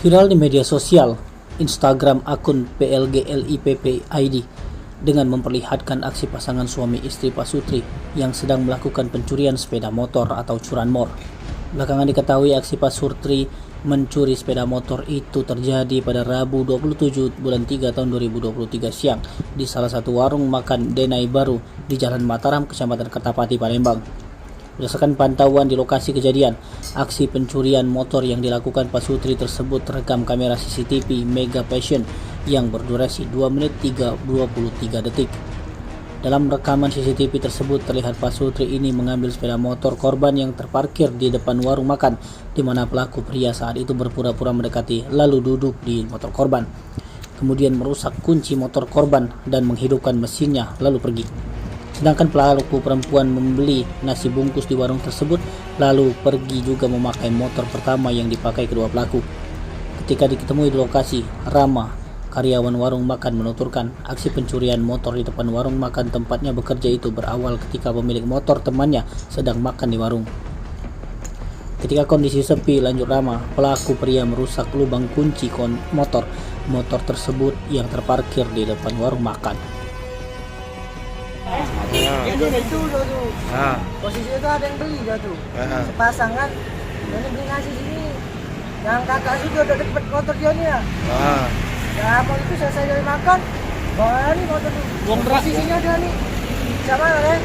Viral di media sosial, Instagram akun PLGLIPP.ID dengan memperlihatkan aksi pasangan suami istri Pasutri yang sedang melakukan pencurian sepeda motor atau curanmor. Belakangan diketahui aksi Pasutri mencuri sepeda motor itu terjadi pada Rabu 27 bulan 3 tahun 2023 siang di salah satu warung makan Denai Baru di Jalan Mataram, Kecamatan Kertapati, Palembang. Berdasarkan pantauan di lokasi kejadian, aksi pencurian motor yang dilakukan Pasutri tersebut terekam kamera CCTV Mega Passion yang berdurasi 2 menit 23 detik. Dalam rekaman CCTV tersebut terlihat Pasutri ini mengambil sepeda motor korban yang terparkir di depan warung makan, di mana pelaku pria saat itu berpura-pura mendekati lalu duduk di motor korban. Kemudian merusak kunci motor korban dan menghidupkan mesinnya lalu pergi. Sedangkan pelaku perempuan membeli nasi bungkus di warung tersebut lalu pergi juga memakai motor pertama yang dipakai kedua pelaku. Ketika ditemui di lokasi, Rama, karyawan warung makan, menuturkan aksi pencurian motor di depan warung makan tempatnya bekerja itu berawal ketika pemilik motor temannya sedang makan di warung. Ketika kondisi sepi, lanjut Rama, pelaku pria merusak lubang kunci motor tersebut yang terparkir di depan warung makan. Itu tuh. Posisi itu ada yang beli dia tuh. Sepasang kan. Ini beli nasi sini. Yang kakak itu udah deket motor dia nih ya. Ya mau itu selesai dari makan. Bawa nih motor tuh. Posisinya dia nih. Sama kan?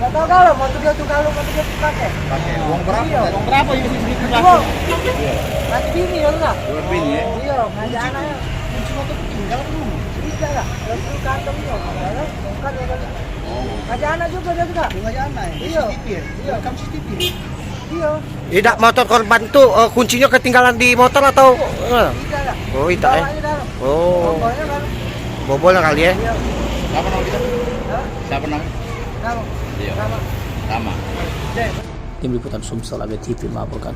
Gak tau kalau motor dia tuh pakai. Uang berapa? Iya. Uang berapa ini sedikit Uang. Mati bini ya enggak? Dua bini ya? Iya, ngajak anaknya. Kunci motor tinggal dulu. Tidak lah, lalu kantong itu, bukan ya kan? Ngajak anak juga dia juga. Ngajak anak ya? Iya. CCTV ya? Iya. Rekam CCTV? Iya. Tidak, motor korban tuh kuncinya ketinggalan di motor atau? Tidak lah. Oh, tidak ya? Bawanya dalam. Oh, Bawanya kan? bobolnya kali ya? Iya. Siapa nama kita? Hah? Siapa nama? Nama. Iya. Nama. Sama. Tim Liputan Sumsel ABTV melaporkan.